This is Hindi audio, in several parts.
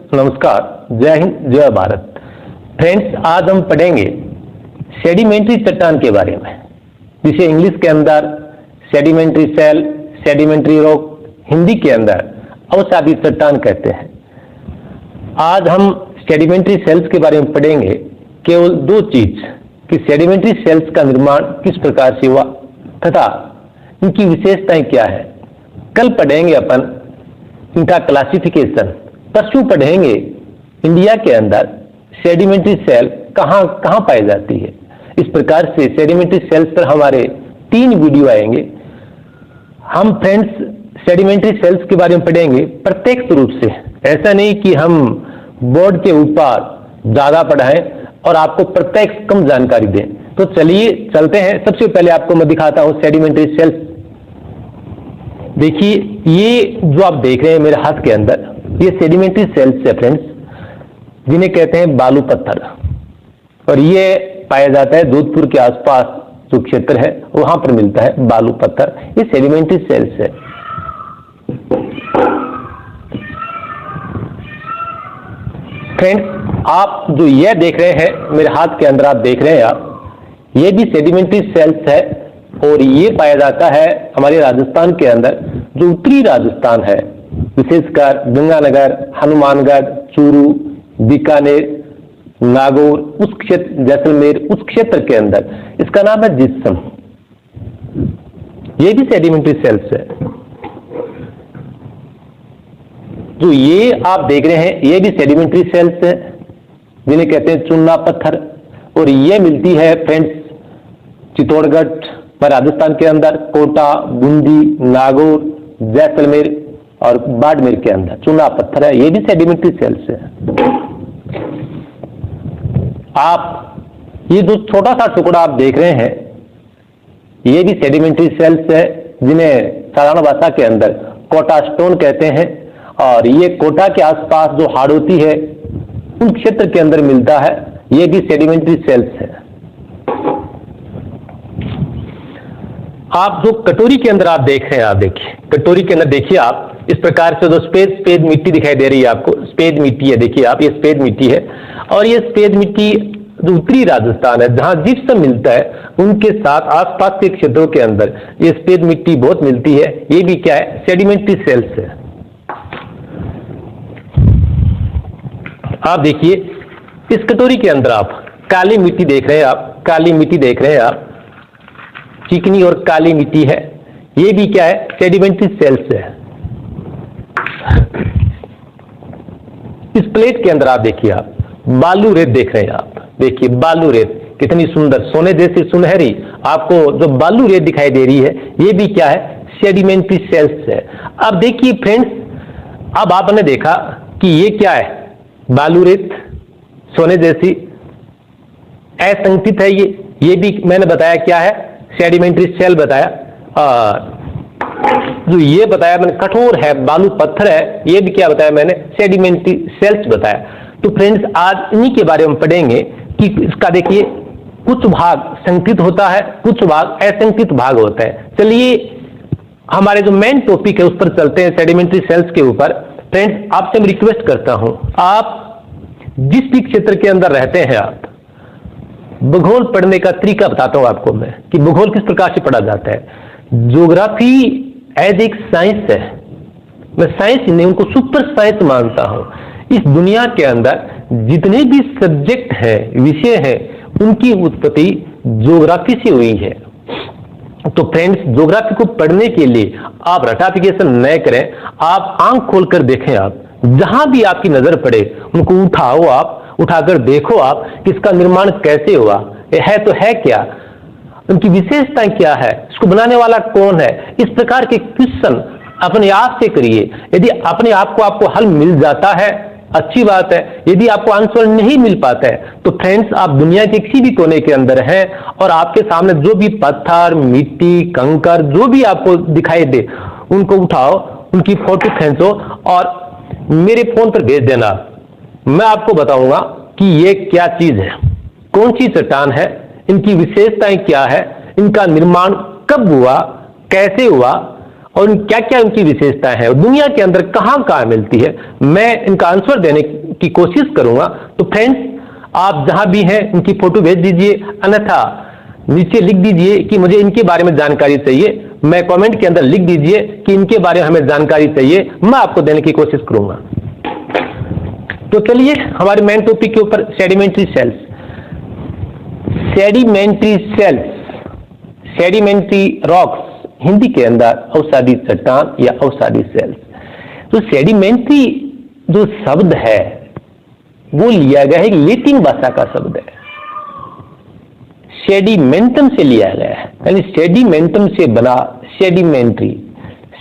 नमस्कार, जय हिंद, जय भारत। फ्रेंड्स, आज हम पढ़ेंगे सेडिमेंट्री चट्टान के बारे में, जिसे इंग्लिश के अंदर sedimentary cell, sedimentary rock, Hindi के अंदर अवसादी चट्टान कहते हैं। आज हम सेडिमेंट्री सेल्स के बारे में पढ़ेंगे। केवल दो चीज कि सेडिमेंट्री सेल्स का निर्माण किस प्रकार से हुआ तथा इनकी विशेषताएं क्या है। कल पढ़ेंगे अपन इनका क्लासिफिकेशन। परसों पढ़ेंगे इंडिया के अंदर सेडिमेंट्री सेल कहाँ कहाँ पाई जाती है। इस प्रकार से सेडिमेंट्री सेल्स पर हमारे 3 वीडियो आएंगे। हम फ्रेंड्स सेडिमेंट्री सेल्स के बारे में पढ़ेंगे प्रत्यक्ष रूप से, ऐसा नहीं कि हम बोर्ड के ऊपर ज्यादा पढ़ाएं और आपको प्रत्यक्ष कम जानकारी दें। तो चलिए चलते हैं। सबसे पहले आपको मैं दिखाता हूं सेडिमेंट्री सेल्स। देखिए, ये जो आप देख रहे हैं मेरे हाथ के अंदर, ये सेडिमेंट्री सेल्स है फ्रेंड्स, जिन्हें कहते हैं बालू पत्थर। और ये पाया जाता है जोधपुर के आसपास जो क्षेत्र है वहां पर मिलता है बालू पत्थर। ये सेडिमेंट्री सेल्स है। फ्रेंड्स, आप जो ये देख रहे हैं मेरे हाथ के अंदर, आप देख रहे हैं ये भी सेडिमेंट्री सेल्स है। और ये पाया जाता है हमारे राजस्थान के अंदर, जो उत्तरी राजस्थान है, विशेषकर गंगानगर, हनुमानगढ़, चूरू, बीकानेर, नागौर, उस क्षेत्र, जैसलमेर, उस क्षेत्र के अंदर इसका नाम है जिप्सम। ये भी सेडिमेंट्री सेल्स है। जो ये आप देख रहे हैं ये भी सेडिमेंट्री सेल्स है, जिन्हें कहते हैं चूना पत्थर। और ये मिलती है फ्रेंड्स चित्तौड़गढ़ राजस्थान के अंदर, कोटा, बूंदी, नागौर, जैसलमेर और बाड़मेर के अंदर चूना पत्थर है। ये भी सेडिमेंट्री सेल्स है। आप ये जो छोटा सा टुकड़ा आप देख रहे हैं ये भी सेडिमेंट्री सेल्स है, जिन्हें साधारण भाषा के अंदर कोटा स्टोन कहते हैं। और ये कोटा के आसपास जो हाड़ोती है उन क्षेत्र के अंदर मिलता है। ये भी सेडिमेंट्री सेल्स है। आप जो कटोरी के अंदर आप देख रहे हैं, आप देखिए कटोरी के अंदर देखिए आप इस प्रकार से जो सफेद मिट्टी दिखाई दे रही है आपको, सफेद मिट्टी है। देखिए आप, ये सफेद मिट्टी है। और ये सफेद मिट्टी जो उत्तरी राजस्थान है जहां जिप्सम मिलता है, उनके साथ आसपास के क्षेत्रों के अंदर ये सफेद मिट्टी बहुत मिलती है। ये भी क्या है, सेडिमेंट्री सेल्स है। आप देखिए इस कटोरी के अंदर आप काली मिट्टी देख रहे हैं, आप काली मिट्टी देख रहे हैं, आप चिकनी और काली मिट्टी है। ये भी क्या है, सेडिमेंट्री सेल्स है। इस प्लेट के अंदर आप देखिए, आप बालू रेत देख रहे हैं। आप देखिए बालू रेत कितनी सुंदर, सोने जैसी सुनहरी आपको जो बालू रेत दिखाई दे रही है, ये भी क्या है, सेडिमेंट्री सेल्स है। अब देखिए फ्रेंड्स, अब आपने देखा कि ये क्या है, बालू रेत सोने जैसी असंगठित है। ये भी मैंने बताया क्या है, सेडिमेंट्री सेल बताया। और जो ये बताया मैंने कठोर है, बालू पत्थर है, ये भी क्या बताया मैंने, सेडिमेंट्री सेल्स बताया। तो फ्रेंड्स, आज इन्हीं के बारे में पढ़ेंगे कि इसका देखिए कुछ भाग संगठित होता है, कुछ भाग असंगठित भाग होता है। चलिए हमारे जो मेन टॉपिक है उस पर चलते हैं, सेडिमेंट्री सेल्स के ऊपर। फ्रेंड्स, आपसे मैं रिक्वेस्ट करता हूं, आप जिस भी क्षेत्र के अंदर रहते हैं, आप भूगोल पढ़ने का तरीका बताता हूं आपको मैं कि भूगोल किस प्रकार से पढ़ा जाता है। ज्योग्राफी एज एक साइंस है। मैं साइंस ही नहीं, उनको सुपर साइंस मानता हूं। इस दुनिया के अंदर जितने भी सब्जेक्ट हैं, विषय हैं, उनकी उत्पत्ति ज्योग्राफी से हुई है। तो फ्रेंड्स, ज्योग्राफी को पढ़ने के लिए आप रटाफिकेशन न करें, आप आंख खोलकर देखें। आप जहां भी आपकी नजर पड़े उनको उठाओ, आप उठाकर देखो आप कि इसका निर्माण कैसे हुआ है, तो है क्या, उनकी विशेषताएं क्या है, इसको बनाने वाला कौन है। इस प्रकार के क्वेश्चन अपने आप से करिए। यदि अपने आप को आपको हल मिल जाता है, अच्छी बात है। यदि आपको आंसर नहीं मिल पाता है तो फ्रेंड्स, आप दुनिया के किसी भी कोने के अंदर हैं और आपके सामने जो भी पत्थर, मिट्टी, कंकर जो भी आपको दिखाई दे, उनको उठाओ, उनकी फोटो खींचो और मेरे फोन पर भेज देना। मैं आपको बताऊंगा कि ये क्या चीज है, कौन सी चट्टान है, इनकी विशेषताएं क्या है, इनका निर्माण कब हुआ, कैसे हुआ और क्या क्या इनकी विशेषताएं हैं, दुनिया के अंदर कहां कहां मिलती है। मैं इनका आंसर देने की कोशिश करूंगा। तो फ्रेंड्स, आप जहां भी हैं इनकी फोटो भेज दीजिए, अन्यथा नीचे लिख दीजिए कि मुझे इनके बारे में जानकारी चाहिए। मैं कमेंट के अंदर लिख दीजिए कि इनके बारे में हमें जानकारी चाहिए, मैं आपको देने की कोशिश करूंगा। तो चलिए हमारे मेन टॉपिक के ऊपर, sedimentary cells. Sedimentary cells, sedimentary rocks, Hindi के अंदर अवसादी चट्टान या अवसादी सेल्स। तो सेडिमेंट्री जो शब्द है वो लिया गया है, लैटिन भाषा का शब्द है, सेडिमेंटम से लिया गया है, यानी सेडिमेंटम से बना सेडिमेंट्री।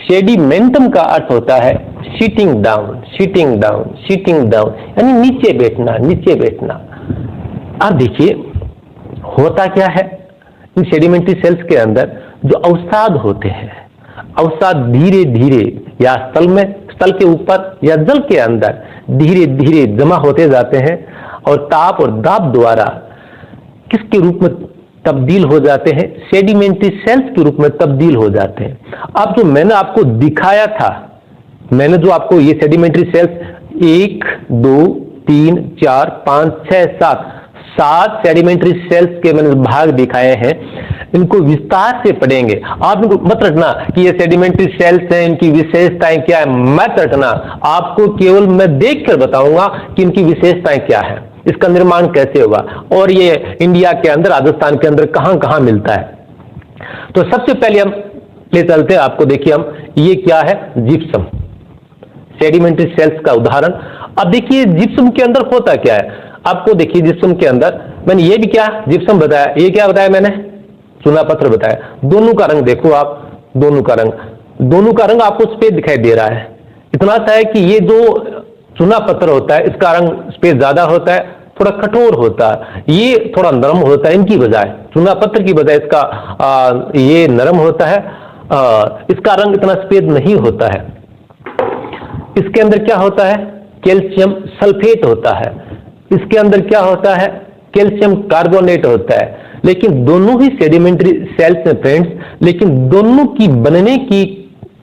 सेडिमेंटम का अर्थ होता है sitting down, sitting down, sitting down, यानी नीचे बैठना, नीचे बैठना। अब देखिए होता क्या है इन सेडिमेंट्री सेल्स के अंदर, जो अवसाद होते हैं, अवसाद धीरे धीरे या स्थल के ऊपर या जल के अंदर धीरे धीरे जमा होते जाते हैं और ताप और दाब द्वारा किसके रूप में तब्दील हो जाते हैं, सेडिमेंट्री सेल्स के रूप में तब्दील हो जाते हैं। अब जो मैंने आपको दिखाया था, मैंने जो आपको ये सेडिमेंट्री सेल्स 1 2 3 4 5 6 7 सेडिमेंट्री सेल्स के मैंने भाग दिखाए हैं, इनको विस्तार से पढ़ेंगे। आप इनको मत रटना कि ये सेडिमेंट्री सेल्स हैं, इनकी विशेषताएं क्या है, मत रटना। आपको केवल मैं देखकर बताऊंगा कि इनकी विशेषताएं क्या है, इसका निर्माण कैसे होगा और ये इंडिया के अंदर, राजस्थान के अंदर कहां कहां मिलता है। तो सबसे पहले हम ले चलते हैं आपको, देखिए हम ये क्या है, जिप्सम, सेडिमेंट्री सेल्स का उदाहरण। अब देखिए जिप्सम के अंदर होता क्या है, आपको देखिए जिप्सम के अंदर मैंने ये भी क्या जिप्सम बताया, ये क्या बताया मैंने, चूना पत्थर बताया। दोनों का रंग देखो आप, दोनों का रंग आपको सफेद दिखाई दे रहा है। इतना सा है कि ये जो चूना पत्थर होता है इसका रंग सफेद ज्यादा होता है, थोड़ा कठोर होता है, ये थोड़ा नरम होता है। इनकी बजाय चूना पत्थर की बजाय इसका ये नरम होता है, इसका रंग इतना सफेद नहीं होता है। इसके अंदर क्या होता है, कैल्शियम सल्फेट होता है। इसके अंदर क्या होता है, कैल्शियम कार्बोनेट होता है। लेकिन दोनों ही सेडिमेंट्री सेल्स में फ्रेंड्स, लेकिन दोनों की बनने की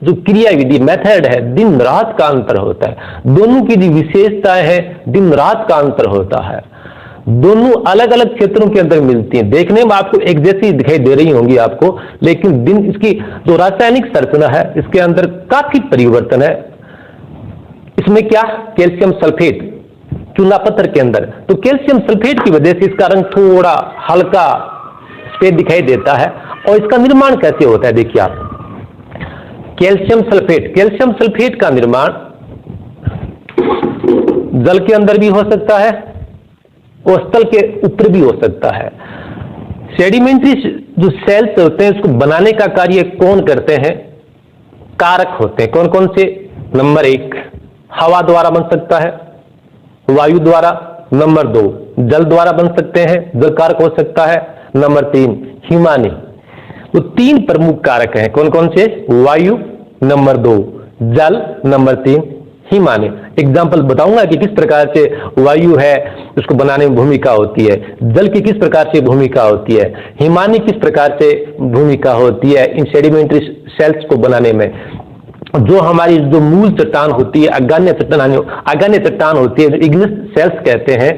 जो क्रिया विधि मेथड है, दिन रात का अंतर होता है। दोनों की जो विशेषताएं हैं, दिन रात का अंतर होता है। दोनों अलग अलग क्षेत्रों के अंदर मिलती हैं, देखने में आपको एक जैसी दिखाई दे रही होंगी आपको, लेकिन दिन इसकी जो रासायनिक संरचना है इसके अंदर काफी परिवर्तन है। इसमें क्या, कैल्शियम सल्फेट चूना पत्थर के अंदर, तो कैल्शियम सल्फेट की वजह से इसका रंग थोड़ा हल्का सफेद दिखाई देता है। और इसका निर्माण कैसे होता है, देखिए आप, कैल्शियम सल्फेट का निर्माण जल के अंदर भी हो सकता है और स्थल के ऊपर भी हो सकता है। सेडिमेंट्री जो सेल्स होते हैं उसको बनाने का कार्य कौन करते हैं, कारक होते हैं। कौन कौन से, नंबर 1 हवा द्वारा बन सकता है, वायु द्वारा, नंबर 2 जल द्वारा बन सकते हैं, जल कारक हो सकता है, नंबर 3 हिमानी। तो 3 प्रमुख कारक हैं, कौन कौन से, वायु नंबर 2 जल, नंबर 3 हिमानी। एग्जाम्पल बताऊंगा कि किस प्रकार से वायु है उसको बनाने में भूमिका होती है, जल की किस प्रकार से भूमिका होती है, हिमानी किस प्रकार से भूमिका होती है इन सेडिमेंट्री सेल्स को बनाने में। जो हमारी जो मूल चट्टान होती है, अग्न्य चट्टान होती है, इग्निस सेल्स कहते हैं,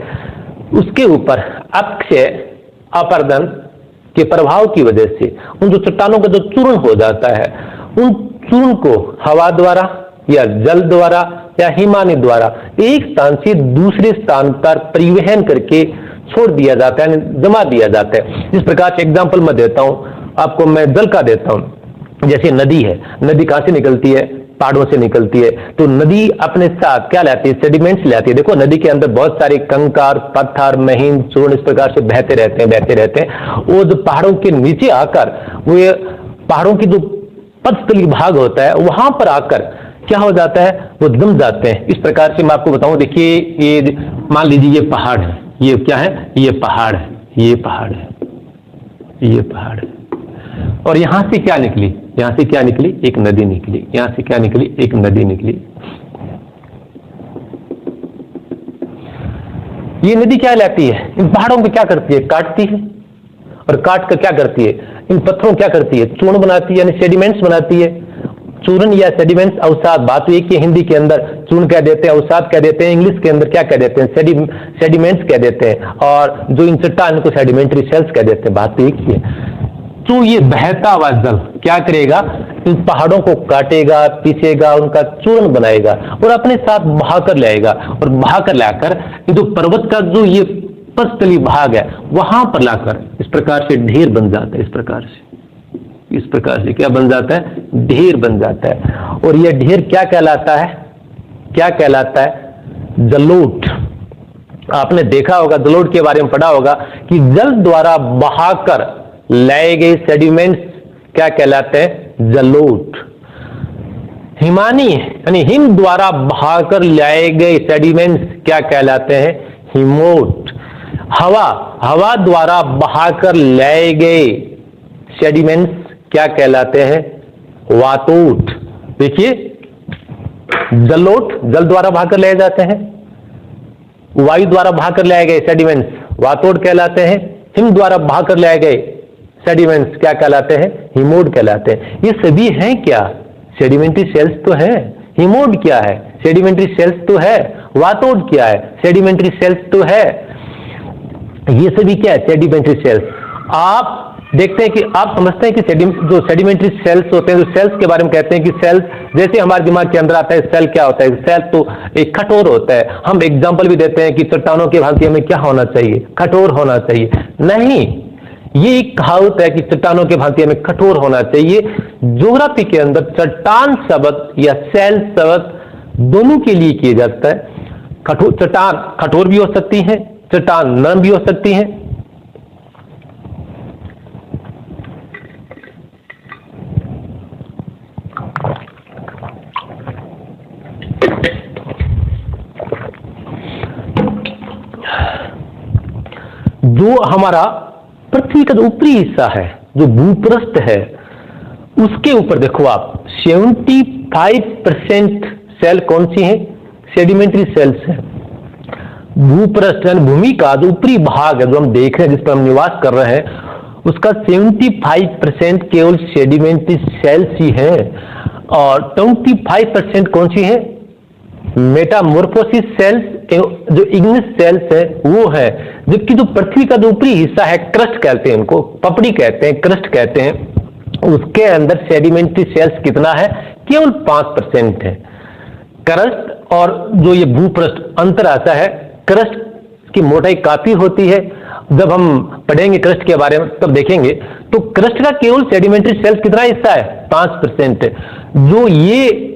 उसके ऊपर अक्षय अपरदन के प्रभाव की वजह से उन जो चट्टानों का जो चूर्ण हो जाता है, उन चूर्ण को हवा द्वारा या जल द्वारा या हिमानी द्वारा एक स्थान से दूसरे स्थान पर परिवहन करके छोड़ दिया जाता है, जमा दिया जाता है। इस प्रकार से एग्जाम्पल मैं देता हूं आपको, मैं जल का देता हूं। जैसे नदी है, नदी कहां से निकलती है, पहाड़ों से निकलती है। तो नदी अपने साथ क्या लाती है, सेडिमेंट्स लाती है। देखो नदी के अंदर बहुत सारे कंकर, पत्थर, महीन, चूर्ण इस प्रकार से बहते रहते हैं। वो जो पहाड़ों के नीचे आकर, वो पहाड़ों की जो पदस्थली भाग होता है वहां पर आकर क्या हो जाता है, वो जम जाते हैं। इस प्रकार से मैं आपको बताऊं, देखिए ये मान लीजिए ये पहाड़ है, ये क्या है, ये पहाड़ है, ये पहाड़ है, ये पहाड़ है। और यहां से क्या निकली, यहां से क्या निकली, एक नदी निकली। यहां से क्या निकली, एक नदी निकली। ये नदी क्या लाती है, इन पहाड़ों को क्या करती है, काटती है, और काट कर क्या करती है, इन पत्थरों क्या करती है, चूर्ण बनाती है, यानी सेडिमेंट्स बनाती है। चूर्ण या सेडिमेंट्स अवसाद, बात एक ही हिंदी के अंदर चूर्ण कह देते हैं, अवसाद कह देते हैं, इंग्लिश के अंदर क्या कह देते हैं, सेडिमेंट्स कह देते हैं, और जो इन चट्टान को सेडिमेंट्री सेल्स कह देते हैं, बात एक ही है। तो ये बहता हुआ जल क्या करेगा, इन पहाड़ों को काटेगा, पीसेगा, उनका चूर्ण बनाएगा और अपने साथ बहाकर लाएगा, और बहाकर लाकर ये जो पर्वत का जो ये पस्तली भाग है वहां पर लाकर इस प्रकार से ढेर बन जाता है। इस प्रकार से क्या बन जाता है, ढेर बन जाता है। और यह ढेर क्या कहलाता है, क्या कहलाता है, जलोढ़। आपने देखा होगा, जलोढ़ के बारे में पढ़ा होगा कि जल द्वारा बहाकर लाए गए सेडिमेंट्स क्या कहलाते हैं, जलोढ़। हिमानी यानी हिम द्वारा बहाकर लाए गए सेडिमेंट्स क्या कहलाते हैं, हिमोट। हवा द्वारा बहाकर लाए गए सेडिमेंट्स क्या कहलाते हैं, वातोट। देखिए, जलोढ़ जल द्वारा बहाकर लाए जाते हैं, वायु द्वारा बहाकर लाए गए सेडिमेंट्स वातोट कहलाते हैं, हिम द्वारा बहाकर लाए गए सेडिमेंट्स क्या कहलाते हैं, हिमोड कहलाते हैं। ये सभी हैं क्या, सेडिमेंट्री सेल्स तो है। हिमोड क्या है, सेडिमेंट्री सेल्स तो है। वातोड क्या है, सेडिमेंट्री सेल्स तो है। ये सभी क्या है, सेडिमेंट्री सेल्स। आप देखते हैं कि आप समझते हैं कि जो सेडिमेंट्री सेल्स होते हैं, जो सेल्स के बारे में कहते हैं कि सेल्स जैसे हमारे दिमाग के अंदर आता है, सेल क्या होता है, सेल तो एक कठोर होता है। हम एग्जांपल भी देते हैं कि चट्टानों की भांति हमें क्या होना चाहिए, कठोर होना चाहिए। नहीं, ये एक कहावत है कि चट्टानों के भांति हमें कठोर होना चाहिए। ज्योग्राफी के अंदर चट्टान शब्द या सेल शब्द दोनों के लिए किया जाता है। चट्टान कठोर भी हो सकती है, चट्टान नरम भी हो सकती है। जो हमारा पृथ्वी का जो ऊपरी हिस्सा है, जो भूपृष्ठ है, उसके ऊपर देखो आप 75% सेल कौन सी है, सेडिमेंट्री सेल्स है। भूपृष्ठ यानी भूमि का जो ऊपरी भाग है, जो हम देख रहे हैं, जिस पर हम निवास कर रहे हैं, उसका 75% केवल सेडिमेंट्री सेल्स ही है, और 25% कौन सी है, मेटामॉर्फोसिस सेल्स, जो इग्निस सेल्स है वो है। जबकि जो पृथ्वी का जो ऊपरी हिस्सा है, क्रस्ट कहते हैं, उनको पपड़ी कहते हैं, क्रस्ट कहते हैं, उसके अंदर सेडिमेंट्री सेल्स कितना है, केवल 5% है। क्रस्ट और जो ये भूपृष्ठ अंतर आता है, क्रस्ट की मोटाई काफी होती है। जब हम पढ़ेंगे क्रस्ट के बारे में तब देखेंगे, तो क्रस्ट का केवल सेडिमेंट्री सेल्स कितना हिस्सा है, 5% है। जो ये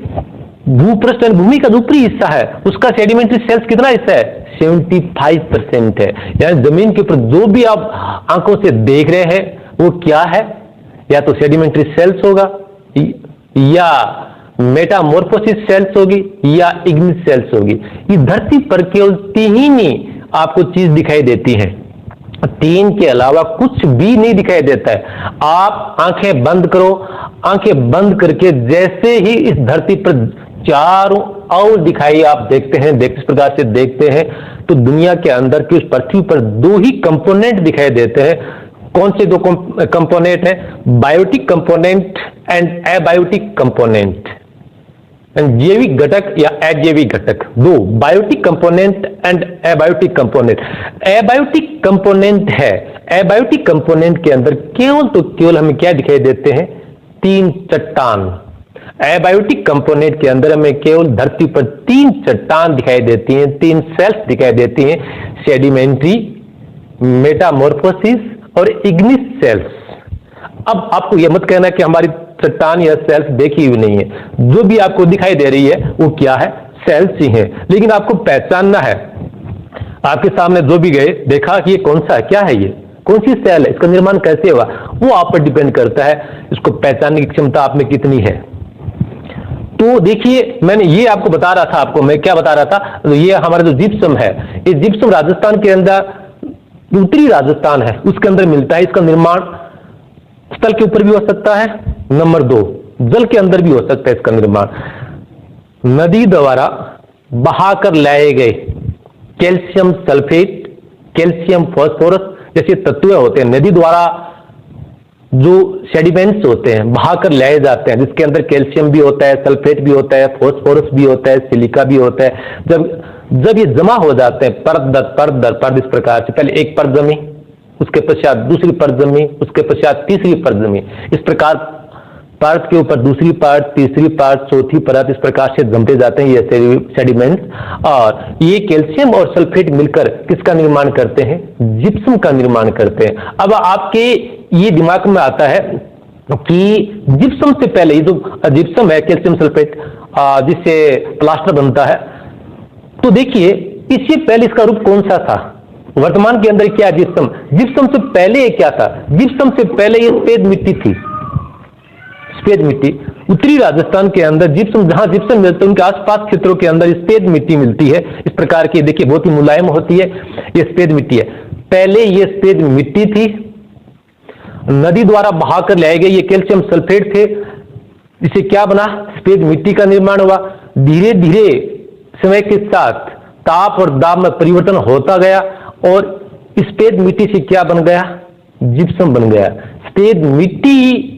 भूपृष्ठ भूमि का ऊपरी हिस्सा है, उसका सेडिमेंट्री सेल्स कितना हिस्सा है, 75% है। यानी जमीन के ऊपर जो भी आप आंखों से देख रहे हैं वो क्या है, या तो सेडिमेंट्री सेल्स होगा, या मेटामॉर्फोसिस सेल्स होगी, या इग्निस सेल्स होगी। इस धरती पर केवल 3 ही आपको चीज दिखाई देती है, 3 के अलावा कुछ भी नहीं दिखाई देता है। आप आंखें बंद करो, आंखें बंद करके जैसे ही इस धरती पर चारों और दिखाई आप देखते हैं, इस प्रकार से देखते हैं, तो दुनिया के अंदर की उस पृथ्वी पर 2 ही कंपोनेंट दिखाई देते हैं। कौन से 2 कंपोनेंट हैं, biotic component and abiotic component. जैविक घटक या अजैविक घटक, 2 biotic component and abiotic component. Abiotic component है, एबायोटिक कंपोनेंट के अंदर केवल हमें क्या दिखाई देते हैं, 3 चट्टान। एबायोटिक कंपोनेंट के अंदर हमें केवल धरती पर 3 चट्टान दिखाई देती हैं, 3 सेल्स दिखाई देती हैं, सेडिमेंट्री, मेटामॉर्फोसिस और इग्निस सेल्स। अब आपको यह मत कहना कि हमारी चट्टान या सेल्स देखी हुई नहीं है, जो भी आपको दिखाई दे रही है वो क्या है, सेल्स ही है। लेकिन आपको पहचानना है, आपके सामने जो भी गए देखा कि ये कौन सा है, क्या है, ये कौन सी सेल है, इसका निर्माण कैसे हुआ, वो आप पर डिपेंड करता है, इसको पहचानने की क्षमता आप में कितनी है। तो देखिए, मैंने ये आपको बता रहा था, आपको मैं क्या बता रहा था, तो ये हमारा जो जिप्सम है, ये जिप्सम राजस्थान के अंदर, उत्तरी राजस्थान है उसके अंदर मिलता है। इसका निर्माण स्थल के ऊपर भी हो सकता है, नंबर 2 जल के अंदर भी हो सकता है। इसका निर्माण नदी द्वारा बहाकर लाए गए कैल्शियम सल्फेट, कैल्शियम फास्फोरस जैसे तत्व होते हैं, नदी द्वारा जो सेडिमेंट्स होते हैं बहाकर लाए जाते हैं, जिसके अंदर कैल्शियम भी होता है, सल्फेट भी होता है, फास्फोरस भी होता है, सिलिका भी होता है, जब ये जमा हो जाते हैं परत दर परत दर परत, इस प्रकार से पहले एक परत जमी, उसके पश्चात दूसरी परत जमी, उसके पश्चात तीसरी परत जमी, इस प्रकार परत के ऊपर दूसरी परत, तीसरी परत, चौथी परत, इस प्रकार से जमते जाते हैं ये सेडिमेंट्स। और ये कैल्शियम और सल्फेट मिलकर किसका निर्माण करते हैं? जिप्सम का निर्माण करते हैं। अब आपके ये दिमाग में आता है कि जिप्सम से पहले, ये जो जिप्सम है कैल्शियम सल्फेट जिससे प्लास्टर बनता है, तो देखिए इससे पहले इसका रूप कौन सा था? वर्तमान के अंदर क्या जिप्सम? जिप्सम से पहले ये क्या था? जिप्सम से पहले ये सफेद मिट्टी थी, सफेद मिट्टी। उत्तरी राजस्थान के अंदर जिप्सम, जहां जिप्सम मिलते हैं उनके आसपास क्षेत्रों के अंदर सफेद मिट्टी मिलती है। इस प्रकार की देखिए बहुत ही मुलायम होती है, ये सफेद मिट्टी है। पहले ये सफेद मिट्टी थी, नदी द्वारा बहाकर लाए गए ये कैल्शियम सल्फेट थे, इससे क्या बना? सफेद मिट्टी का निर्माण हुआ। धीरे धीरे समय के साथ ताप और दाब में परिवर्तन होता गया और सफेद मिट्टी से क्या बन गया? जिप्सम बन गया। सफेद मिट्टी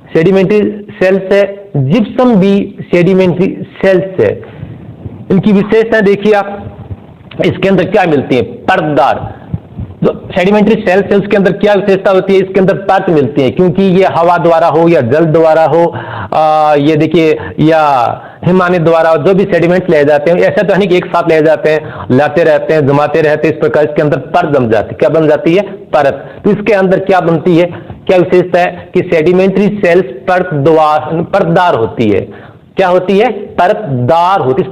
सेडिमेंट्री सेल्स है, जिप्सम भी सेडिमेंट्री सेल्स है। इनकी विशेषताएं देखिए आप, इसके अंदर क्या मिलती है? परतदार। जो सेडिमेंट्री सेल्स है उसके अंदर क्या विशेषता होती है? इसके अंदर परत मिलती है, क्योंकि ये हवा द्वारा हो या जल द्वारा हो, ये देखिए या हिमानी द्वारा जो भी सेडिमेंट ले जाते हैं, ऐसा तो नहीं कि एक साथ ले जाते हैं, लाते रहते हैं, जमाते रहते हैं, इस प्रकार इसके अंदर परत जम जाती है। क्या बन जाती है? परत। तो इसके अंदर क्या बनती है? क्या विशेषता है कि सेडिमेंट्री सेल्स परतदार होती है। क्या होती है? परतदार होती है।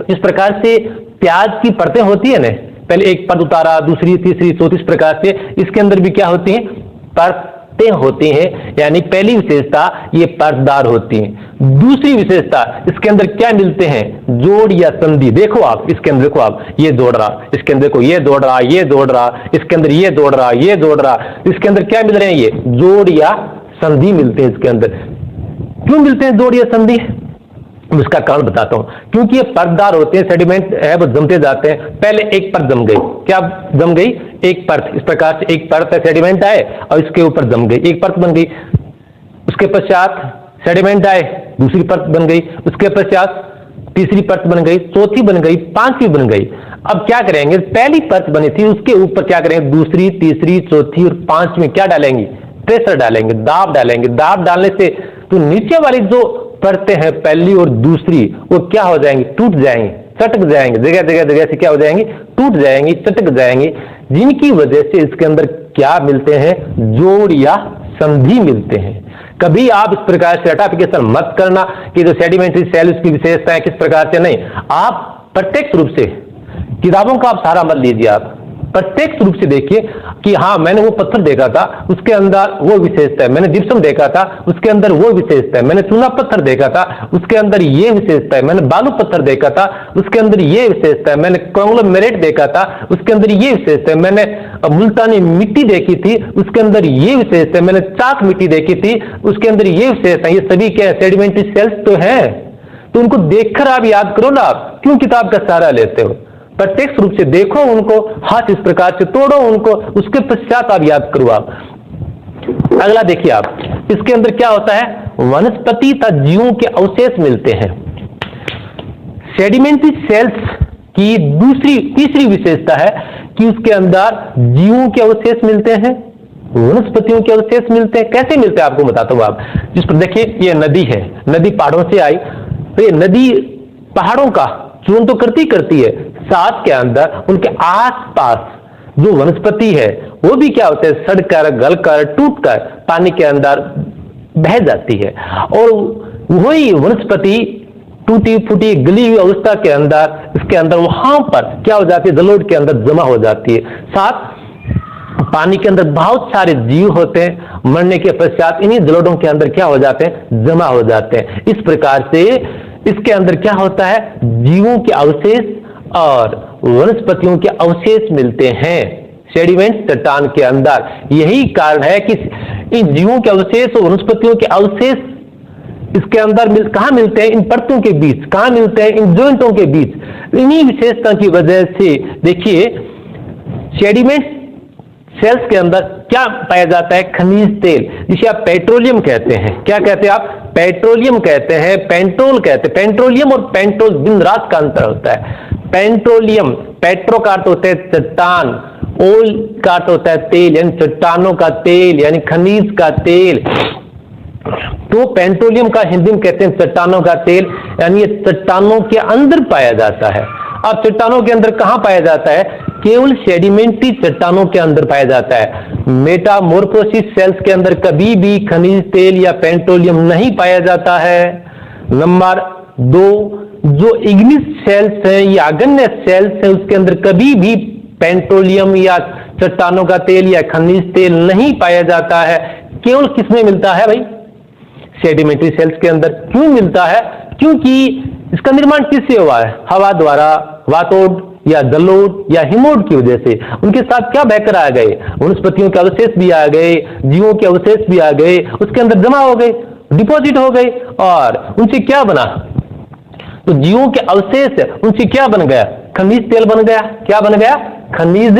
इस प्रकार से प्याज की परतें होती है ना, पहले एक परत उतारा, दूसरी, तीसरी, चौथी, इस प्रकार से इसके अंदर भी क्या होती है? परतें होती हैं। यानी पहली विशेषता ये परतदार होती हैं। दूसरी विशेषता इसके अंदर क्या मिलते हैं? जोड़ या संधि। देखो आप इसके अंदर, देखो आप, ये जोड़ रहा, इसके अंदर देखो ये जोड़ रहा, ये जोड़ रहा, इसके अंदर ये जोड़ रहा, ये जोड़ रहा, इसके अंदर क्या मिल रहे हैं? ये जोड़ या संधि मिलते हैं इसके अंदर। क्यों मिलते हैं जोड़ या संधि? उसका कारण बताता हूं। क्योंकि ये परतदार होते हैं, सेडिमेंट है वो जमते जाते हैं। पहले एक परत जम गई, क्या जम गई? एक परत। इस प्रकार से एक परत है, सेडिमेंट आए और इसके ऊपर जम गई, एक परत बन गई। उसके पश्चात सेडिमेंट आए, दूसरी परत बन गई, उसके पश्चात तीसरी परत बन गई, चौथी बन गई, पांचवी बन गई। अब क्या करेंगे? पहली परत बनी थी उसके ऊपर क्या करेंगे? दूसरी, तीसरी, चौथी और पांचवी क्या डालेंगे? प्रेशर डालेंगे, दाब डालेंगे। दाब डालने से तो नीचे वाली जो परतें हैं पहली और दूसरी, वो क्या हो जाएंगी? टूट जाएंगी, चटक जाएंगे, जगह जगह जगह से क्या हो जाएंगी? टूट जाएंगी, चटक जाएंगी, जिनकी वजह से इसके अंदर क्या मिलते हैं? जोड़ या संधि मिलते हैं। कभी आप इस प्रकार से रटाफिकेशन मत करना कि जो सेडिमेंट्री सेल उसकी विशेषताएं किस प्रकार से, नहीं। आप प्रत्यक्ष रूप से किताबों का आप सहारा मत लीजिए, आप प्रत्यक्ष रूप से देखिए कि हाँ मैंने वो पत्थर देखा था उसके अंदर वो विशेषता है, मैंने जिप्सम देखा था उसके अंदर वो विशेषता है, मैंने चूना पत्थर देखा था उसके अंदर ये विशेषता है, मैंने बालू पत्थर देखा था उसके अंदर ये विशेषता है, मैंने कॉन्ग्लोमेरेट देखा था उसके अंदर ये विशेषता है, मैंने मुल्तानी मिट्टी देखी थी उसके अंदर ये विशेषता है, मैंने चाक मिट्टी देखी थी उसके अंदर ये विशेषता है। ये सभी क्या है? सेडिमेंट्री सेल्स तो है। तो उनको देखकर आप याद करो ना, आप क्यों किताब का सहारा लेते हो? प्रत्यक्ष रूप से देखो उनको, हाथ इस प्रकार से तोड़ो उनको, उसके पश्चात आप याद करो। आप अगला देखिए, आप इसके अंदर क्या होता है? वनस्पति तथा जीवों के अवशेष मिलते हैं। सेडिमेंट्री सेल्स की तीसरी विशेषता है कि उसके अंदर जीवों के अवशेष मिलते हैं, वनस्पतियों के अवशेष मिलते हैं। कैसे मिलते हैं आपको बताता हूं। आप जिस पर देखिए ये नदी है, नदी पहाड़ों से आई, तो ये नदी पहाड़ों का चूर्ण तो करती है, साथ के अंदर उनके आसपास जो वनस्पति है वो भी क्या होते हैं? सड़कर, गलकर, टूटकर पानी के अंदर बह जाती है और वही वनस्पति टूटी फूटी गली हुई अवस्था के अंदर इसके अंदर वहां पर क्या हो जाती है? जलोढ़ के अंदर जमा हो जाती है। साथ पानी के अंदर बहुत सारे जीव होते हैं, मरने के पश्चात इन्हीं जलोढ़ों के अंदर क्या हो जाते हैं? जमा हो जाते हैं। इस प्रकार से इसके अंदर क्या होता है? जीवों के अवशेष और वनस्पतियों के अवशेष मिलते हैं सेडिमेंट चट्टान के अंदर। यही कारण है कि इन जीवों के अवशेष और वनस्पतियों के अवशेष इसके अंदर कहां मिलते हैं? इन परतों के बीच। कहां मिलते हैं? इन जॉइंटों के बीच। इन्हीं विशेषता की वजह से देखिए सेडिमेंट सेल्स के अंदर क्या पाया जाता है? खनिज तेल, जिसे आप पेट्रोलियम कहते हैं। क्या कहते हैं आप? पेट्रोलियम कहते हैं, पेंटोल कहते हैं। पेट्रोलियम और पेंटोल दिन रात का अंतर होता है। पेट्रोलियम, पेट्रो का अर्थ होता है चट्टान, ओल का अर्थ होता है तेल, यानी चट्टानों का तेल, यानी खनिज का तेल। तो पेट्रोलियम का हिंदी में कहते हैं चट्टानों का तेल, यानी ये चट्टानों के अंदर पाया जाता है। अब चट्टानों के अंदर कहां पाया जाता है? केवल सेडिमेंट्री चट्टानों के अंदर पाया जाता है। मेटामॉर्फोसिस सेल्स के अंदर कभी भी खनिज तेल या पेट्रोलियम नहीं पाया जाता है। नंबर 2, जो इग्निस सेल्स हैं या अग्न्य सेल्स हैं, उसके अंदर कभी भी पेट्रोलियम या चट्टानों का तेल या खनिज तेल नहीं पाया जाता है। केवल किसमें मिलता है भाई? सेडिमेंट्री सेल्स के अंदर। क्यों मिलता है? क्योंकि इसका निर्माण किससे हुआ है? हवा द्वारा, वातोड या जलोद या हिमोड की वजह से। उनके साथ क्या बहकर आ गए? वनस्पतियों के अवशेष भी आ गए, जीवों के अवशेष भी आ गए, उसके अंदर जमा हो गए, डिपॉजिट हो गए, और उनसे क्या बना? तो जीवों के अवशेष, उनसे क्या बन गया? खनिज तेल बन गया। क्या बन गया? खनिज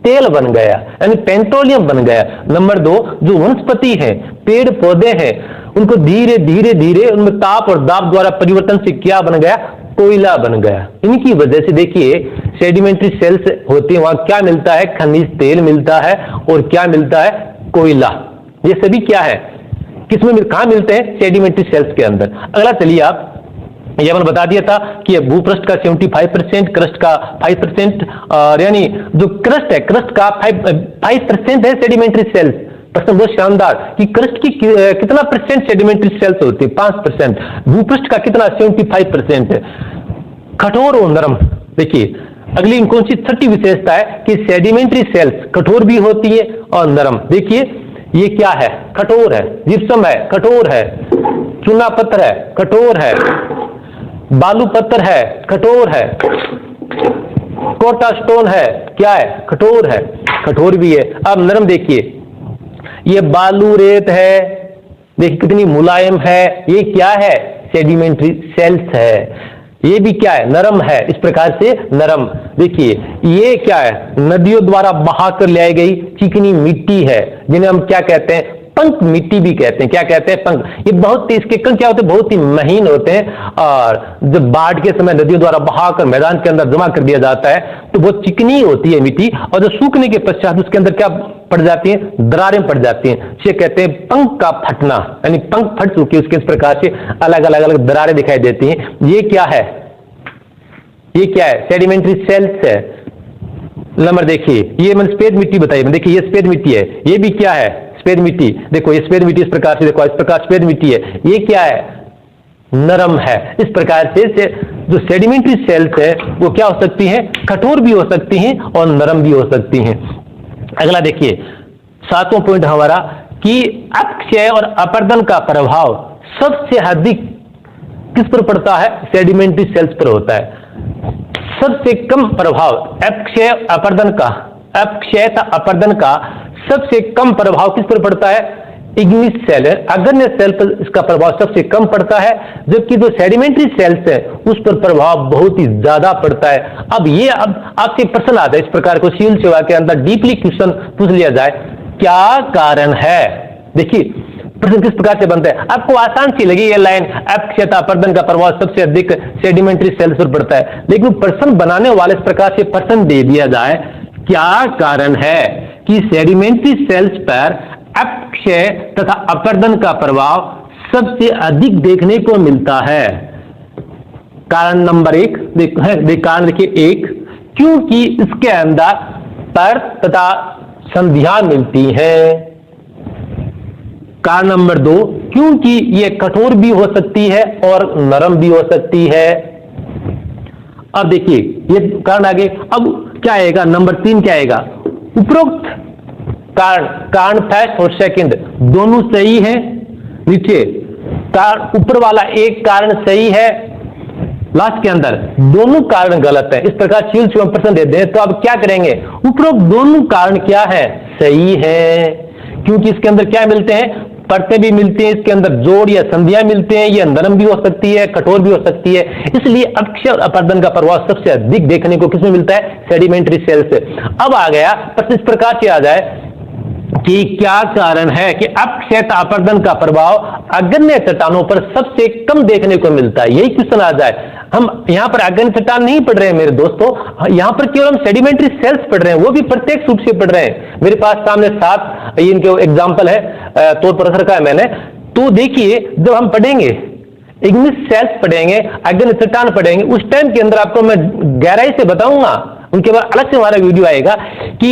तेल बन गया, यानी पेट्रोलियम बन गया। नंबर 2, जो वनस्पति है, पेड़ पौधे हैं, उनको धीरे धीरे धीरे उनमें ताप और दाब द्वारा परिवर्तन से क्या बन गया? कोयला बन गया। इनकी वजह से देखिए सेडिमेंट्री सेल्स होते हैं, वहां क्या मिलता है? खनिज तेल मिलता है, और क्या मिलता है? कोयला। ये सभी क्या है? किसमें कहां मिलते हैं? सेडिमेंट्री सेल्स के अंदर। अगला चलिए, आप ये मैंने बता दिया था कि भूपृष्ठ का 75%, क्रस्ट का 5%, और यानी जो क्रस्ट है, क्रस्ट का 5% है सेडिमेंट्री सेल्स। प्रश्न बहुत शानदार कि क्रस्ट की कितना परसेंट सेडिमेंट्री सेल्स होती है? 5%। भूपृष्ठ का कितना? 75% है। कठोर और नरम। देखिए अगली कौन सी छठी विशेषता है कि सेडिमेंट्री सेल्स कठोर भी होती है और नरम। देखिए ये क्या है? कठोर है। जिप्सम है, कठोर है। चूना पत्थर है, कठोर है। बालू पत्थर है, कठोर है। कोटा स्टोन है, क्या है? कठोर है, कठोर भी है। अब नरम देखिए, ये बालू रेत है, देखिए कितनी मुलायम है। ये क्या है? सेडिमेंट्री सेल्स है। ये भी क्या है? नरम है। इस प्रकार से नरम। देखिए ये क्या है? नदियों द्वारा बहाकर ले आई गई चिकनी मिट्टी है, जिन्हें हम क्या कहते हैं? पंख मिट्टी भी कहते हैं। क्या कहते हैं? पंख। ये बहुत इसके कण क्या होते हैं? बहुत ही महीन होते हैं, और जब बाढ़ के समय नदियों द्वारा बहाकर मैदान के अंदर जमा कर दिया जाता है तो बहुत चिकनी होती है मिट्टी, और जो सूखने के पश्चात उसके अंदर क्या पड़ जाती हैं? दरारें पड़ जाती हैं। इसे कहते हैं पंख का फटना, यानी पंख फट चुके उसके इस प्रकार से अलग अलग अलग दरारें दिखाई देती हैं। ये क्या है? ये क्या है? सेडिमेंट्री सेल्स है। नंबर देखिए, ये मैंने सफेद मिट्टी बताई। देखिए ये सफेद मिट्टी है। ये भी क्या है? सफेद मिट्टी। देखो ये सफेद मिट्टी इस प्रकार से, देखो इस प्रकार सफेद मिट्टी है। ये क्या है? नरम है। इस प्रकार से जो सेडिमेंट्री सेल्स है वो क्या हो सकती हैं? कठोर भी हो सकती हैं और नरम भी हो सकती हैं। अगला देखिए 7वां पॉइंट हमारा कि अपक्षय और अपर्दन का प्रभाव सबसे अधिक किस पर पड़ता है? सेडिमेंट्री सेल्स पर होता है। सबसे कम प्रभाव अपक्षय अपर्दन का, अपक्षयता अपर्दन का सबसे कम प्रभाव किस पर पड़ता है? इग्निस सेल है, अग्न्य सेल पर इसका प्रभाव सबसे कम पड़ता है, जबकि जो सेडिमेंट्री सेल्स है उस पर प्रभाव बहुत ही ज्यादा पड़ता है। अब आपसे प्रश्न आता है इस प्रकार को सिविल सेवा के अंदर डीपली क्वेश्चन पूछ लिया जाए, क्या कारण है? देखिए प्रश्न किस प्रकार से बनता है? आपको आसान सी लगी ये लाइन, अपक्षयता अपर्दन का प्रभाव सबसे अधिक सेडिमेंट्री सेल्स पर पड़ता है, लेकिन प्रश्न बनाने वाले इस प्रकार से प्रश्न दे दिया जाए, क्या कारण है कि सेडिमेंट्री सेल्स पर अपक्षय तथा अपर्दन का प्रभाव सबसे अधिक देखने को मिलता है? कारण नंबर 1 कारण देखिए 1, क्योंकि इसके अंदर परत तथा संधियां मिलती हैं। कारण नंबर 2, क्योंकि ये कठोर भी हो सकती है और नरम भी हो सकती है। अब देखिए ये कारण आगे, अब क्या आएगा? नंबर 3 क्या आएगा? उपरोक्त कारण फर्स्ट और सेकंड दोनों सही है। नीचे ऊपर वाला एक कारण सही है, लास्ट के अंदर दोनों कारण गलत है। इस प्रकार सिविल सेवा प्रश्न देते हैं तो अब क्या करेंगे? उपरोक्त दोनों कारण क्या है? सही है, क्योंकि इसके अंदर क्या मिलते हैं? परतें भी मिलती हैं, इसके अंदर जोड़ या संधियां मिलते हैं। ये नरम भी हो सकती है, कठोर भी हो सकती है। इसलिए अपक्षय और अपर्दन का प्रभाव सबसे अधिक देखने को किसमें मिलता है? सेडिमेंट्री सेल से। अब आ गया प्रश्न इस प्रकार से आ जाए कि क्या कारण है कि अपक्षयता अपरदन का प्रभाव अग्रण्य चट्टानों पर सबसे कम देखने को मिलता है। यही क्वेश्चन आ जाए। हम यहां पर अग्रण्य चट्टान नहीं पढ़ रहे हैं मेरे दोस्तों, यहां पर केवल हम सेडिमेंट्री सेल्स पढ़ रहे हैं, वो भी प्रत्यक्ष रूप से पढ़ रहे हैं। मेरे पास सामने 7 इनके एग्जाम्पल है, तौर पर रखा है मैंने। तो देखिए, जब हम पढ़ेंगे इग्निस सेल्स पढ़ेंगे, अग्रण्य चट्टान पढ़ेंगे, उस टाइम के अंदर आपको मैं गहराई से बताऊंगा, उनके बाद अलग से हमारा वीडियो आएगा कि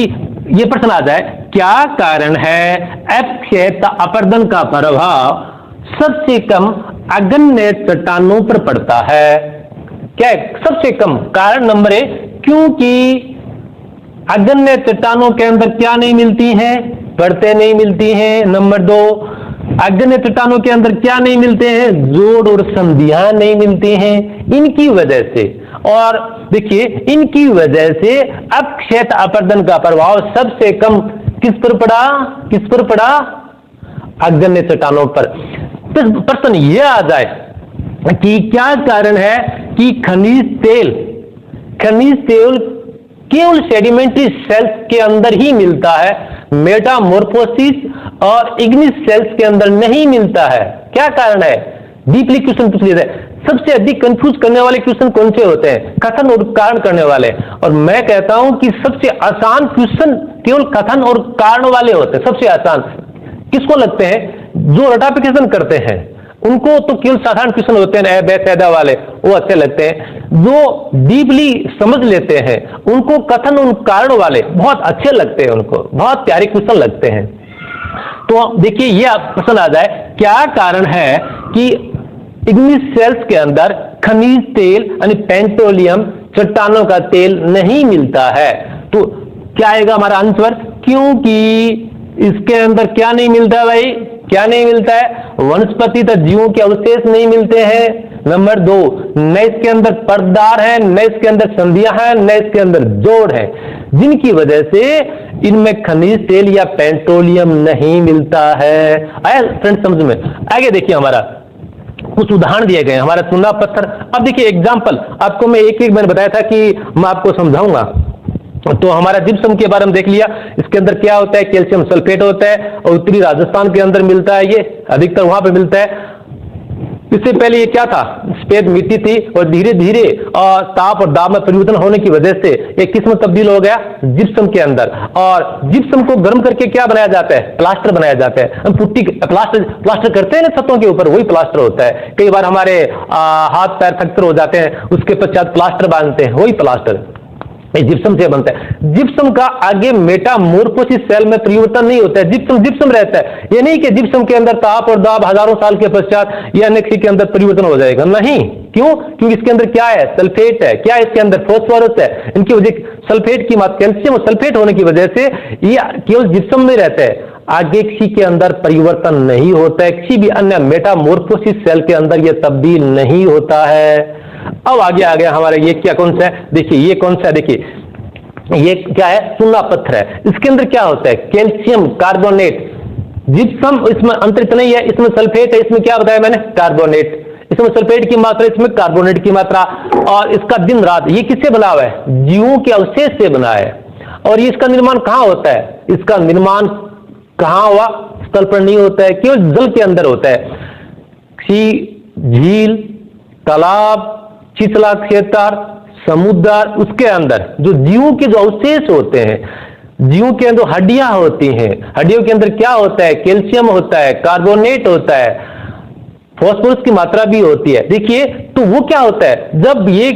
ये प्रश्न आ जाए, क्या कारण है अपक्षयता अपरदन का प्रभाव सबसे कम अग्रण्य चट्टानों पर पड़ता है? क्या है सबसे कम? कारण नंबर 1, क्योंकि अग्रण्य चट्टानों के अंदर क्या नहीं मिलती हैं? परतें नहीं मिलती हैं। नंबर 2, अग्रण्य चट्टानों के अंदर क्या नहीं मिलते हैं? जोड़ और संधियां नहीं मिलती हैं। इनकी वजह से, और देखिए इनकी वजह से अपक्षयता अपरदन का प्रभाव सबसे कम किस पर पड़ा? किस पर पड़ा? अग्रण्य चट्टानों पर। तो प्रश्न यह आ जाए कि क्या कारण है कि खनिज तेल केवल सेडिमेंट्री सेल्स के अंदर ही मिलता है, मेटामॉर्फोसिस और इग्निस सेल्स के अंदर नहीं मिलता है? क्या कारण है? डीपली क्वेश्चन पूछ लिया जाए। सबसे अधिक कंफ्यूज करने वाले क्वेश्चन कौन से होते हैं? कथन और कारण करने वाले। और मैं कहता हूं कि सबसे आसान क्वेश्चन केवल कथन और कारण वाले होते हैं। सबसे आसान किसको लगते हैं? जो रटाफिकेशन करते हैं उनको तो केवल साधारण क्वेश्चन होते हैं, बे पैदा वाले, वो अच्छे लगते हैं। जो डीपली समझ लेते हैं उनको कथन और कारण वाले बहुत अच्छे लगते हैं, उनको बहुत प्यारे क्वेश्चन लगते हैं। तो देखिए ये प्रश्न आ जाए, क्या कारण है कि इग्निस सेल्स के अंदर खनिज तेल यानी पेट्रोलियम चट्टानों का तेल नहीं मिलता है? तो क्या आएगा हमारा आंसर? क्योंकि इसके अंदर क्या नहीं मिलता है भाई? क्या नहीं मिलता है? वनस्पति तथा जीवों के अवशेष नहीं मिलते हैं। नंबर 2, न इसके अंदर पर्दार है, न इसके अंदर संधियां हैं, न इसके अंदर जोड़ है, जिनकी वजह से इनमें खनिज तेल या पेट्रोलियम नहीं मिलता है। आया फ्रेंड समझ में? आगे देखिए, हमारा कुछ उदाहरण दिए गए, हमारा चूना पत्थर। अब देखिए एग्जाम्पल आपको मैं एक मैंने बताया था कि मैं आपको समझाऊंगा। तो हमारा जिप्सम के बारे में देख लिया, इसके अंदर क्या होता है? कैल्शियम सल्फेट होता है और उत्तरी राजस्थान के अंदर मिलता है, ये अधिकतर वहां पे मिलता है। इससे पहले ये क्या था? सफेद मिट्टी थी और धीरे धीरे ताप और दाब में परिवर्तन होने की वजह से एक किस्म तब्दील हो गया जिप्सम के अंदर। और जिप्सम को गर्म करके क्या बनाया जाता है? प्लास्टर बनाया जाता है। हम पुट्टी प्लास्टर करते हैं ना छतों के ऊपर, वही प्लास्टर होता है। कई बार हमारे हाथ पैर फ्रैक्चर हो जाते हैं, उसके पश्चात प्लास्टर बांधते हैं, वही प्लास्टर जिप्सम से बनता है। जिप्सम का आगे मेटामॉर्फोसिस सेल में परिवर्तन नहीं होता है, जिप्सम रहता है। ये नहीं कि जिप्सम के अंदर ताप और दाब हजारों साल के पश्चात या अन्य किसी के अंदर परिवर्तन हो जाएगा, नहीं। क्यों? क्योंकि इसके अंदर क्या है? सल्फेट है। क्या है इसके अंदर? फास्फोरस है। इनकी वजह सल्फेट की मात्रा, कैल्शियम और सल्फेट होने की वजह से ये केवल जिप्सम में रहता है, आगे किसी के अंदर परिवर्तन नहीं होता है, किसी भी अन्य मेटामॉर्फोसिस सेल के अंदर यह तब्दील नहीं होता है। अब आगे आ गया हमारा, ये क्या कौन सा है? देखिए ये कौन सा है? देखिए ये क्या है? चूना पत्थर है। इसके अंदर क्या होता है? Calcium carbonate. जिप्सम इसमें अंतरित नहीं है, इसमें सल्फेट है। इसमें क्या बताया मैंने? कार्बोनेट। इसमें सल्फेट की मात्रा, इसमें कार्बोनेट की मात्रा। और इसका दिन रात, ये किससे बना हुआ है? जीवों के अवशेष से बना है। और ये इसका निर्माण कहां होता है? इसका निर्माण कहां हुआ? स्थल पर नहीं होता है, केवल जल के अंदर होता है। झील, तालाब, चितला क्षेत्र, समुद्र, उसके अंदर जो जीवों के जो अवशेष होते हैं, जीवों के अंदर हड्डियां होती हैं, हड्डियों के अंदर क्या होता है? कैल्शियम होता है, कार्बोनेट होता है, फास्फोरस की मात्रा भी होती है। देखिए तो वो क्या होता है? जब ये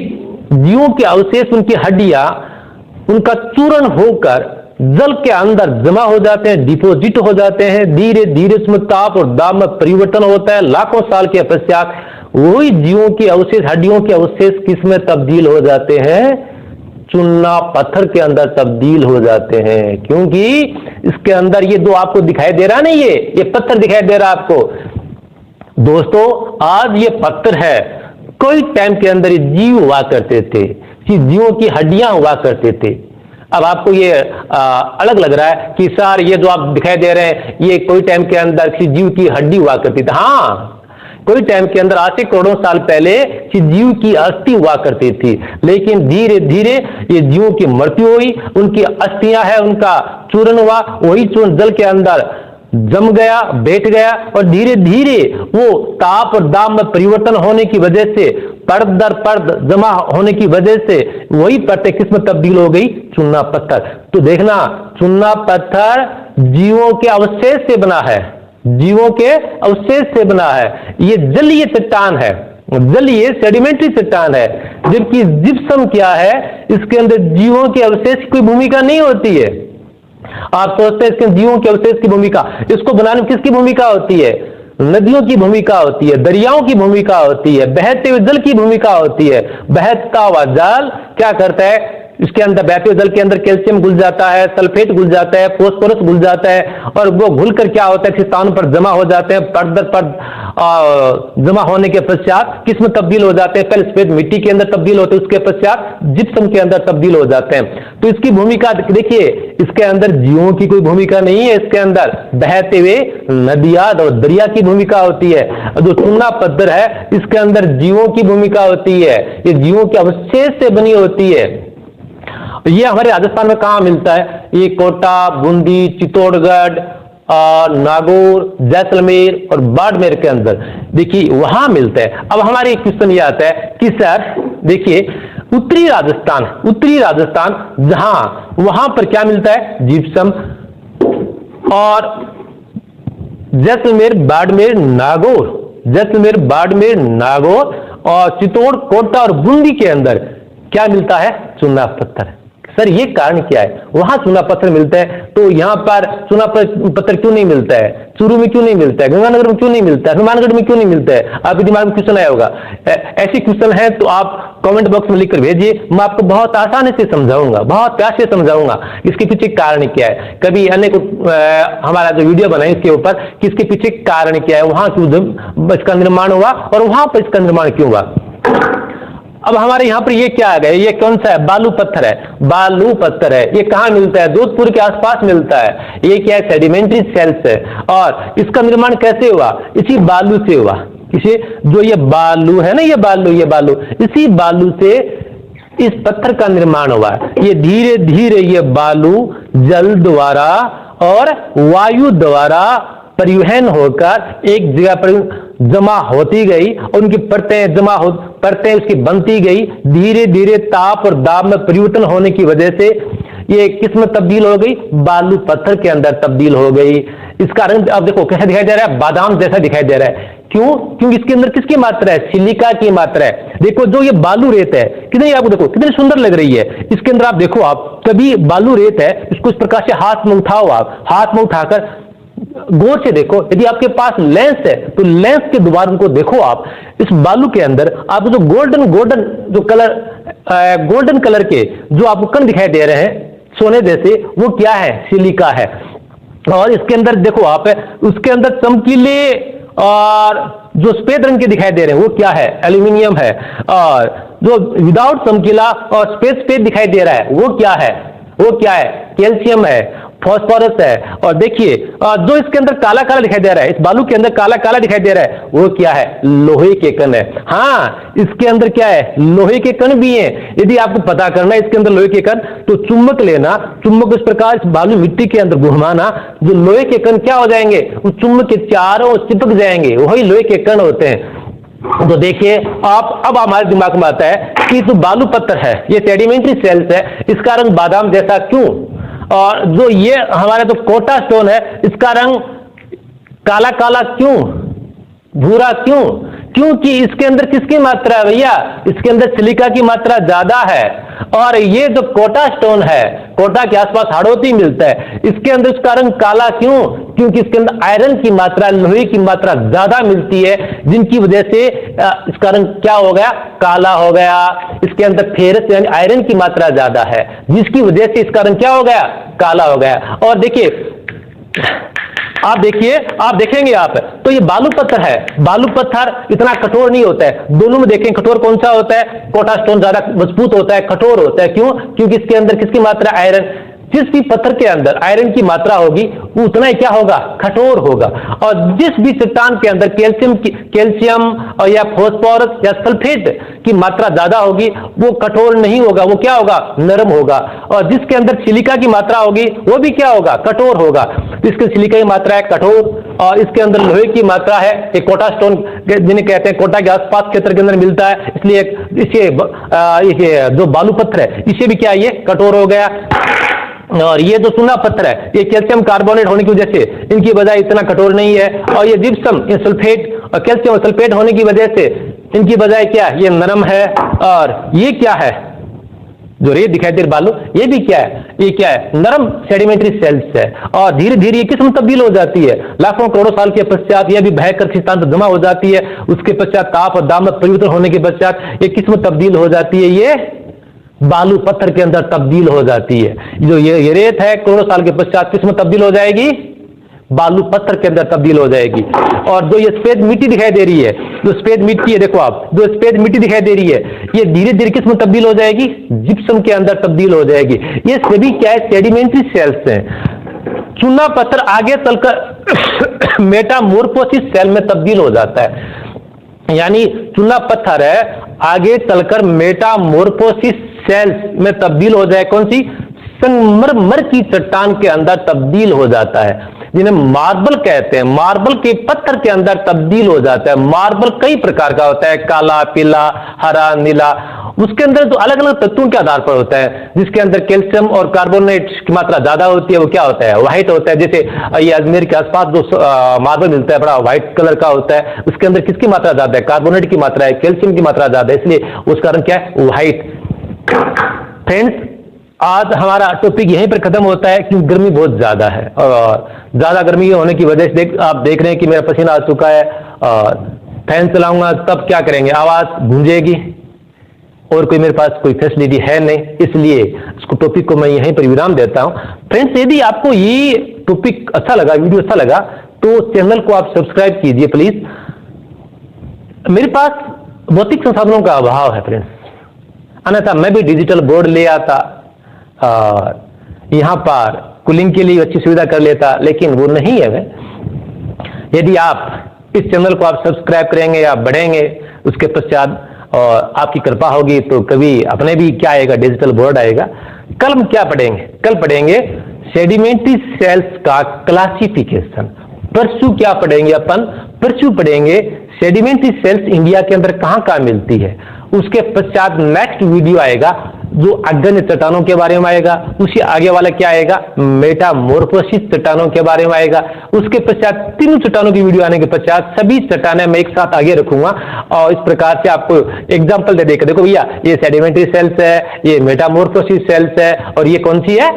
जीवों के अवशेष, उनकी हड्डियां, उनका चूर्ण होकर जल के अंदर जमा हो जाते हैं, डिपोजिट हो जाते हैं, धीरे धीरे उसमें ताप और दाब में परिवर्तन होता है। लाखों साल के पश्चात वही जीवों के अवशेष, हड्डियों के अवशेष किसमें तब्दील हो जाते हैं? चूना पत्थर के अंदर तब्दील हो जाते हैं। क्योंकि इसके अंदर ये दो आपको दिखाई दे रहा नहीं, ये पत्थर दिखाई दे रहा आपको दोस्तों। आज ये पत्थर है, कोई टाइम के अंदर ये जीव हुआ करते थे, जीवों की हड्डियां हुआ करते थे। अब आपको ये अलग लग रहा है कि सर ये जो आप दिखाई दे रहे हैं ये कोई टाइम के अंदर किसी जीव की हड्डी हुआ करती थी। हाँ, कोई टाइम के अंदर आज से करोड़ों साल पहले कि जीव की अस्थि हुआ करती थी, लेकिन धीरे धीरे ये जीवों की मृत्यु हुई, उनकी अस्थियां है उनका चूर्ण हुआ, वही चूर्ण जल के अंदर जम गया, बैठ गया, और धीरे धीरे वो ताप और दाब में परिवर्तन होने की वजह से, परत दर परत जमा होने की वजह से वही परतें किस में तब्दील हो गई? चूना पत्थर। तो देखना, चूना पत्थर जीवों के अवशेष से बना है, जीवों के अवशेष से बना है। ये जलीय चट्टान है, जलीय सेडिमेंट्री चट्टान है, जबकि जिप्सम क्या है? इसके अंदर जीवों के अवशेष की कोई भूमिका नहीं होती है। आप सोचते हैं इसके जीवों के अवशेष की भूमिका, इसको बनाने में किसकी भूमिका होती है? नदियों की भूमिका होती है, दरियाओं की भूमिका होती है, बहते हुए जल की भूमिका होती है। बहता हुआ जल क्या करता है? इसके अंदर बहते हुए जल के अंदर कैल्शियम घुल जाता है, सल्फेट घुल जाता है, फास्फोरस घुल जाता है, और वो घुलकर क्या होता है? किसी स्थान पर जमा हो जाते हैं, परत दर परत जमा होने के पश्चात किस में तब्दील हो जाते हैं? पहले सफेद मिट्टी के अंदर तब्दील होते हैं, उसके पश्चात जिप्सम के अंदर तब्दील हो जाते हैं। तो इसकी भूमिका देखिए, इसके अंदर जीवों की कोई भूमिका नहीं है, इसके अंदर बहते हुए नदियां और दरिया की भूमिका होती है। जो चूना पत्थर है इसके अंदर जीवों की भूमिका होती है, ये जीवों के अवशेष से बनी होती है। ये हमारे राजस्थान में कहां मिलता है? ये कोटा, बूंदी, चित्तौड़गढ़, नागौर, जैसलमेर और बाड़मेर के अंदर देखिए वहां मिलता है। अब हमारे क्वेश्चन ये आता है कि सर देखिए उत्तरी राजस्थान जहां वहां पर क्या मिलता है? जिप्सम, और जैसलमेर, बाड़मेर, नागौर और चित्तौड़, कोटा और बूंदी के अंदर क्या मिलता है? चूना पत्थर। सर ये कारण क्या है? वहां चूना पत्थर मिलता है तो यहां पर चूना पत्थर क्यों नहीं मिलता है? चूरू में क्यों नहीं मिलता है? गंगानगर में क्यों नहीं मिलता है? हनुमानगढ़ में क्यों नहीं मिलता है? आपके दिमाग में क्वेश्चन आया होगा। ऐसे क्वेश्चन है तो आप कमेंट बॉक्स में लिखकर भेजिए, मैं आपको बहुत आसानी से समझाऊंगा, बहुत प्यार से समझाऊंगा इसके पीछे कारण क्या है। कभी अनेक हमारा जो वीडियो बनाए इसके ऊपर कि इसके पीछे कारण क्या है, वहां क्यों इसका निर्माण हुआ और वहां पर इसका निर्माण क्यों हुआ। अब हमारे यहाँ पर ये क्या आ गया? ये कौन सा है? बालू पत्थर है, बालू पत्थर है। ये कहाँ मिलता है? जोधपुर के आसपास मिलता है। ये क्या है? सेडिमेंट्री सेल्स है। और इसका निर्माण कैसे हुआ? इसी बालू से हुआ। किसी जो ये बालू है ना, ये बालू इसी बालू से इस पत्थर का निर्माण हुआ है। ये धीरे धीरे ये बालू जल द्वारा और वायु द्वारा परिवहन होकर एक जगह पर जमा होती गई और उनकी परतें उसकी बनती गई। धीरे धीरे ताप और दाब में परिवर्तन होने की वजह से ये किस में तब्दील हो गई? बालू पत्थर के अंदर तब्दील हो गई। इसका रंग अब देखो कैसा दिखाई दे रहा है? बादाम जैसा दिखाई दे रहा है। क्यों? क्योंकि इसके अंदर किसकी मात्रा है? सिलिका की मात्रा है। देखो जो ये बालू रेत है कितनी, आपको देखो कितनी सुंदर लग रही है। इसके अंदर आप देखो, आप कभी बालू रेत है इसको इस प्रकार से हाथ में उठाओ, आप हाथ में उठाकर गौर से देखो। यदि आपके पास लेंस है तो लेंस के द्वारा उनको देखो। आप इस बालू के अंदर आपको जो गोल्डन कलर के जो आपको कण दिखाई दे रहे हैं सोने जैसे, वो क्या है? सिलिका है। और इसके अंदर देखो आप, उसके अंदर चमकीले और जो सफेद रंग के दिखाई दे रहे हैं वो क्या है? एल्यूमिनियम है। और जो विदाउट चमकीला और सफेद दिखाई दे रहा है वो क्या है? कैल्शियम है, फास्फोरस है। और देखिए जो इसके अंदर काला काला दिखाई दे रहा है, इस बालू के अंदर काला काला दिखाई दे रहा है वो क्या है? लोहे के कण है। हाँ, इसके अंदर क्या है? लोहे के कण भी हैं। यदि आपको पता करना है इसके अंदर लोहे के कण, तो चुंबक लेना, चुंबक इस प्रकार इस बालू मिट्टी के अंदर घुमाना, जो लोहे के कण क्या हो जाएंगे? उस चुंबक के चारों चिपक जाएंगे, वही लोहे के कण होते हैं। तो देखिए आप, अब हमारे दिमाग में आता है कि तो बालू पत्थर है, ये सेडिमेंट्री सेल्स है, इसका रंग बादाम जैसा क्यों? और जो ये हमारा जो कोटा स्टोन है इसका रंग काला काला क्यों, भूरा क्यों? क्योंकि इसके अंदर किसकी मात्रा है भैया? इसके अंदर सिलिका की मात्रा ज्यादा है। और ये जो कोटा स्टोन है, कोटा के आसपास हाड़ौती मिलता है, इसके अंदर इसका रंग काला क्यों? क्योंकि इसके अंदर आयरन की मात्रा, लोहे की मात्रा ज्यादा मिलती है, जिनकी वजह से इसका रंग क्या हो गया? काला हो गया। इसके अंदर फेरस यानी आयरन की मात्रा ज्यादा है, जिसकी वजह से इसका रंग क्या हो गया? काला हो गया। और देखिए आप देखेंगे आप, तो ये बालू पत्थर है। बालू पत्थर इतना कठोर नहीं होता है। दोनों में देखें कठोर कौन सा होता है? कोटा स्टोन ज्यादा मजबूत होता है, कठोर होता है। क्यों? क्योंकि इसके अंदर किसकी मात्रा? आयरन। जिस भी पत्थर के अंदर आयरन की मात्रा होगी उतना ही क्या होगा, कठोर होगा। और जिस भी चट्टान के अंदर कैल्शियम और या फॉस्फोरस या सल्फेट की मात्रा ज्यादा होगी वो कठोर नहीं होगा, वो क्या होगा, नरम होगा। और जिसके अंदर सिलिका की मात्रा होगी वो भी क्या होगा, कठोर होगा। इसके सिलिका की मात्रा है कठोर, और इसके अंदर लोहे की मात्रा है, एक कोटा स्टोन जिन्हें कहते हैं कोटा के आसपास क्षेत्र के अंदर मिलता है, इसलिए इसे जो बालू पत्थर है इसे भी क्या, ये कठोर हो गया। और ये जो चूना पत्थर है ये कैल्शियम कार्बोनेट होने की वजह से इनकी बजाय इतना कठोर नहीं है। और ये जिप्सम, ये सल्फेट और कैल्शियम और सल्फेट होने की वजह से इनकी बजाय क्या, ये नरम है। और ये क्या है, जो रेत दिखाई दे रही बालू, ये भी क्या है, ये क्या है, नरम सेडिमेंट्री सेल्स है। और धीरे धीरे ये किस्म तब्दील हो जाती है, लाखों करोड़ों साल के पश्चात यह भी भयकर सिद्धांत जमा हो जाती है। उसके पश्चात ताप और दामक परिवर्तन होने के पश्चात ये किस्म तब्दील हो जाती है, ये बालू पत्थर के अंदर तब्दील हो जाती है। जो ये रेत है करोड़ों साल के पश्चात किस्म तब्दील हो जाएगी, बालू पत्थर के अंदर तब्दील हो जाएगी। और जो ये सफेद मिट्टी दिखाई दे रही है, जो सफेद मिट्टी है, देखो आप, जो सफेद मिट्टी दिखाई दे रही है ये धीरे धीरे किस में तब्दील हो जाएगी, जिप्सम के अंदर तब्दील हो जाएगी। ये सभी क्या है, सेडिमेंट्री सेल्स हैं। चूना पत्थर आगे चलकर मेटामोर्फोसिस सेल में तब्दील हो जाता है। यानी चूना पत्थर है आगे चलकर मेटामोर्फोसिस सेल्स में तब्दील हो जाए, कौन सी, संगमरमर की चट्टान के अंदर तब्दील हो जाता है, जिन्हें मार्बल कहते हैं। मार्बल के पत्थर के अंदर तब्दील हो जाता है। मार्बल कई प्रकार का होता है, काला, पीला, हरा, नीला। उसके अंदर जो अलग अलग तत्वों के आधार पर होता है, जिसके अंदर कैल्शियम और कार्बोनेट की मात्रा ज्यादा होती है वो क्या होता है, व्हाइट होता है। जैसे ये अजमेर के आसपास जो मार्बल मिलता है बड़ा व्हाइट कलर का होता है, उसके अंदर किसकी मात्रा ज्यादा है, कार्बोनेट की मात्रा है, कैल्शियम की मात्रा ज्यादा है, इसलिए उसका रंग क्या है, व्हाइट। फ्रेंड्स, आज हमारा टॉपिक यहीं पर खत्म होता है क्योंकि गर्मी बहुत ज्यादा है, और ज्यादा गर्मी होने की वजह से आप देख रहे हैं कि मेरा पसीना आ चुका है। और फैन चलाऊंगा तब क्या करेंगे, आवाज गूंजेगी, और कोई मेरे पास कोई फैसिलिटी है नहीं, इसलिए इसको टॉपिक को मैं यहीं पर विराम देता हूं। फ्रेंड्स, यदि आपको ये टॉपिक अच्छा लगा, वीडियो अच्छा लगा, तो चैनल को आप सब्सक्राइब कीजिए प्लीज। मेरे पास भौतिक संसाधनों का अभाव है फ्रेंड्स, अन्यथा मैं भी डिजिटल बोर्ड ले आता और यहाँ पर कूलिंग के लिए अच्छी सुविधा कर लेता, लेकिन वो नहीं है। यदि आप इस चैनल को आप सब्सक्राइब करेंगे या बढ़ेंगे, उसके पश्चात और आपकी कृपा होगी तो कभी अपने भी क्या आएगा, डिजिटल बोर्ड आएगा। कल हम क्या पढ़ेंगे, कल पढ़ेंगे सेडिमेंट्री सेल्स का क्लासिफिकेशन। परसों क्या पढ़ेंगे अपन, परसों पढ़ेंगे सेडिमेंट्री सेल्स इंडिया के अंदर कहां कहां मिलती है। उसके पश्चात नेक्स्ट वीडियो आएगा जो अग्नि चट्टानों के बारे में आएगा। उसके आगे वाला क्या आएगा, मेटामोर्फोसिस चट्टानों के बारे में आएगा। उसके पश्चात तीनों चट्टानों की वीडियो आने के पश्चात सभी चट्टानें मैं एक साथ आगे रखूंगा, और इस प्रकार से आपको एग्जांपल दे देकर, देखो भैया ये सेडिमेंट्री सेल्स है, ये मेटामोर्फोसिस सेल्स है, और ये कौन सी है,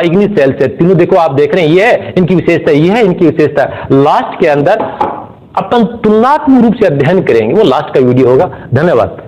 इग्निस सेल्स है। तीनों देखो आप देख रहे हैं, ये है इनकी विशेषता, ये है इनकी विशेषता। लास्ट के अंदर अपन तुलनात्मक रूप से अध्ययन करेंगे, वो लास्ट का वीडियो होगा। धन्यवाद।